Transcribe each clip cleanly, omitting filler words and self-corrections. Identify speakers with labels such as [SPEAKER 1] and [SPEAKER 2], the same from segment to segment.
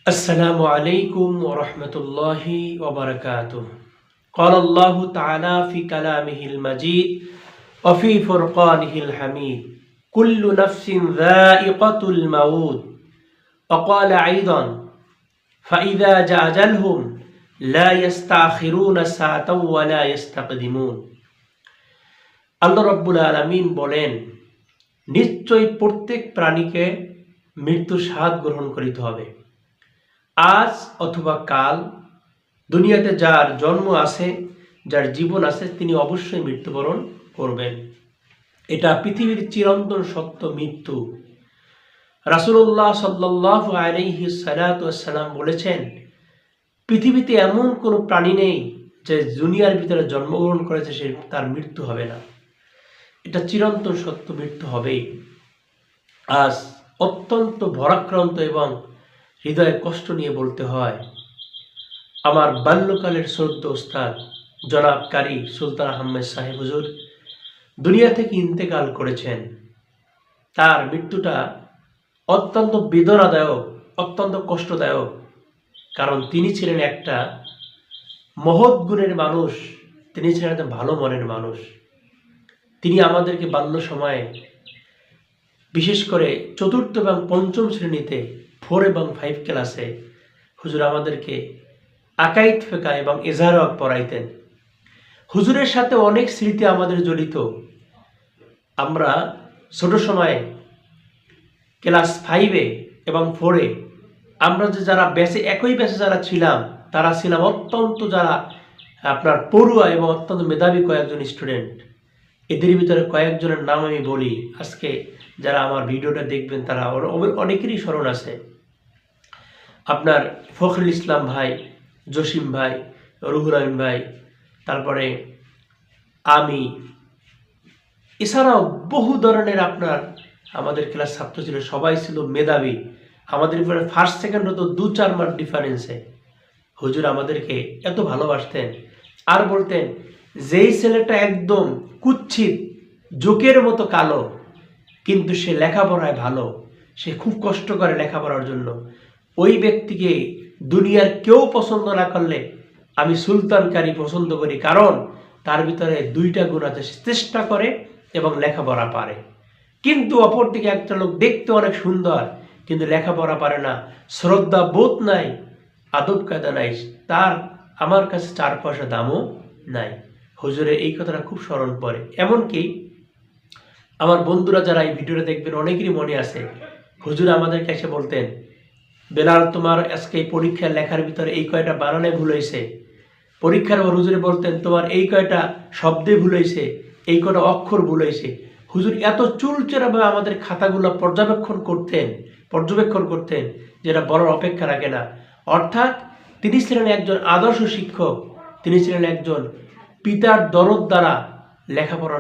[SPEAKER 1] السلام عليكم ورحمة الله وبركاته. قال الله تعالى في كلامه المجيد وفي فرقانه الحميد كل نفس ذائقة الموت. وقال أيضا فإذا جاء أجلهم لا يستأخرون ساعة ولا يستقدمون. আল্লাহ রাব্বুল আলামিন বলেন, নিশ্চয়ই প্রত্যেক প্রাণীকে মৃত্যুর স্বাদ গ্রহণ করিতে হবে। আজ অথবা কাল দুনিয়াতে যার জন্ম আছে, যার জীবন আছে, তিনি অবশ্যই মৃত্যুবরণ করবেন। এটা পৃথিবীর চিরন্তন সত্য মৃত্যু। রাসূলুল্লাহ সাল্লাল্লাহু আলাইহি সাল্লাম বলেছেন, পৃথিবীতে এমন কোনো প্রাণী নেই যে দুনিয়ার ভিতরে জন্মগ্রহণ করেছে সে তার মৃত্যু হবে না। এটা চিরন্তন সত্য, মৃত্যু হবেই। আজ অত্যন্ত ভারাক্রান্ত এবং হৃদয়ে কষ্ট নিয়ে বলতে হয়, আমার বাল্যকালের শ্রদ্ধ ওস্তাদ জনাব কারি সুলতান আহমেদ সাহেব হুজুর দুনিয়া থেকে ইন্তেকাল করেছেন। তার মৃত্যুটা অত্যন্ত বেদনাদায়ক, অত্যন্ত কষ্টদায়ক। কারণ তিনি ছিলেন একটা মহৎ গুণের মানুষ, তিনি ছিলেন একটা ভালো মনের মানুষ। তিনি আমাদেরকে বাল্য সময়ে, বিশেষ করে চতুর্থ এবং পঞ্চম শ্রেণীতে 4 এবং 5 ক্লাসে হুজুর আমাদেরকে আকাইদ ফিকহ এবং ইজহার হক পড়াইতেন। হুজুরের সাথে অনেক স্মৃতি আমাদের জড়িত। আমরা ছোট সময়ে ক্লাস 5-এ এবং 4-এ আমরা যারা একই ব্যাচে যারা ছিলাম, তারা ছিলাম অত্যন্ত যারা আপনার পড়ুয়া এবং অত্যন্ত মেধাবী কয়েকজন স্টুডেন্ট। এদের ভিতরে কয়েকজনের নাম আমি বলি, আজকে যারা আমার ভিডিওটা দেখবেন তারা অনেকেরই স্মরণ আছে। আপনার ফখরুল ইসলাম ভাই, জসিম ভাই, রুহুল আমিন ভাই, তারপরে আমি, এছাড়াও বহু ধরনের আপনার আমাদের ক্লাস ছাত্র ছিল, সবাই ছিল মেধাবী। আমাদের ভিতরে ফার্স্ট সেকেন্ড হতো 2-4 মার্ক ডিফারেন্সে। হুজুর আমাদেরকে এত ভালোবাসতেন আর বলতেন, যেই ছেলেটা একদম কুৎসিত জোকের মতো কালো কিন্তু সে লেখাপড়ায় ভালো, সে খুব কষ্ট করে লেখাপড়ার জন্য, ওই ব্যক্তিকে দুনিয়ার কেউ পছন্দ না করলে আমি সুলতান কারি পছন্দ করি। কারণ তার ভিতরে 2টা গুণ আছে, সে চেষ্টা করে এবং লেখাপড়া পারে। কিন্তু অপরদিকে একটা লোক দেখতে অনেক সুন্দর কিন্তু লেখাপড়া পারে না, শ্রদ্ধা বোধ নাই, আদব কায়দা নাই, তার আমার কাছে 4 পয়সা দামও নাই। হুজুরের এই কথাটা খুব স্মরণ পড়ে। এমনকি আমার বন্ধুরা যারা এই ভিডিওটা দেখবেন অনেকেরই মনে আছে, হুজুর আমাদেরকে এসে বলতেন, বেলাল তোমার আজকে এই পরীক্ষার লেখার ভিতরে এই কয়টা বানানে ভুল হয়েছে। পরীক্ষার পর হুজুরে বলতেন, তোমার এই কয়টা শব্দে ভুল হয়েছে, এই কয়টা অক্ষর ভুল হয়েছে। হুজুর এত চুলচেরাভাবে আমাদের খাতাগুলো পর্যবেক্ষণ করতেন যেটা বলার অপেক্ষা রাখে না। অর্থাৎ তিনি ছিলেন একজন আদর্শ শিক্ষক, তিনি ছিলেন একজন পিতার দরদ দ্বারা লেখাপড়া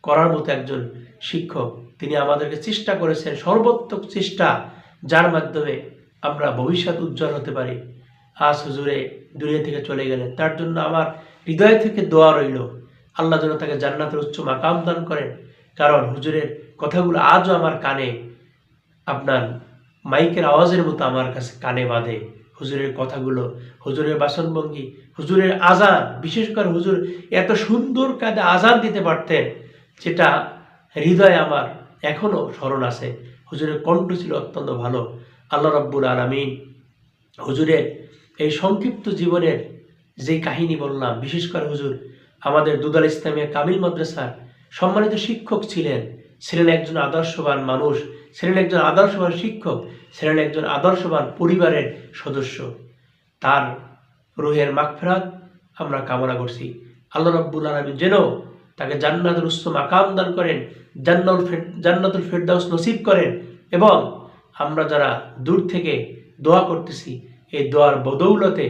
[SPEAKER 1] করার মতো একজন শিক্ষক। তিনি আমাদেরকে চেষ্টা করেছেন, সর্বোত্তম চেষ্টা, যার মাধ্যমে আমরা ভবিষ্যৎ উজ্জ্বল হতে পারি। আজ হুজুরে দুনিয়া থেকে চলে গেলেন, তার জন্য আমার হৃদয় থেকে দোয়া রইল, আল্লাহ যেন তাকে জান্নাতের উচ্চ মাকাম দান করেন। কারণ হুজুরের কথাগুলো আজও আমার কানে আপনার মাইকের আওয়াজের মতো আমার কাছে কানে বাঁধে। হুজুরের কথাগুলো, হুজুরের বাসনভঙ্গি, হুজুরের আজান, বিশেষ করে হুজুর এত সুন্দর কায়দা আজান দিতে পারতেন যেটা হৃদয়ে আমার এখনো স্মরণ আছে। হুজুরের কণ্ঠ ছিল অত্যন্ত ভালো। আল্লাহ রাব্বুল আলামিন হুজুরের এই সংক্ষিপ্ত জীবনের যে কাহিনী বললাম, বিশেষ করে হুজুর আমাদের দুদাল ইসলামিয়া কামিল মাদ্রাসার সম্মানিত শিক্ষক ছিলেন, ছিলেন একজন আদর্শবান মানুষ, ছিলেন একজন আদর্শবান শিক্ষক, ছিলেন একজন আদর্শবান পরিবারের সদস্য। তার রুহের মাগফিরাত আমরা কামনা করছি। আল্লাহ রাব্বুল আলামিন যেন তাকে জান্নাতুল উচ্চ মাকাম দান করেন, জান্নাতুল ফেরদাউস নসিব করেন। এবং আমরা যারা দূর থেকে দোয়া করতেছি, এই দোয়ার বদৌলতে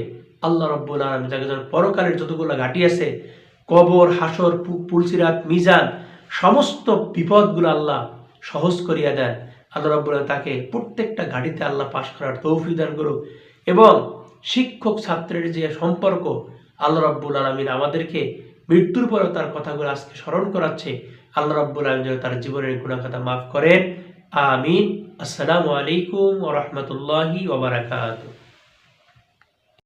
[SPEAKER 1] আল্লাহ রাব্বুল আলামিন তাকে যেন পরকালের যতগুলো ঘাটি আছে, কবর, হাসর, পুলসিরাত, মিজান, সমস্ত বিপদগুলো আল্লাহ সহজ করিয়া দেন। আল্লাহ রাব্বুল আলামিন তাকে প্রত্যেকটা ঘাটিতে আল্লাহ পাশ করার তৌফিক দান করুক। এবং শিক্ষক ছাত্রের যে সম্পর্ক, আল্লাহ রাব্বুল আলামিন আমাদেরকে মৃত্যুর পরেও তার কথাগুলো আজকে স্মরণ করাচ্ছে। আল্লাহ রাব্বুল আলামিন যেন তার জীবনের গুনাহ খাতা মাফ করেন, আমিন। আসসালামু আলাইকুম ওয়া রাহমাতুল্লাহি ওয়া বারাকাতুহু।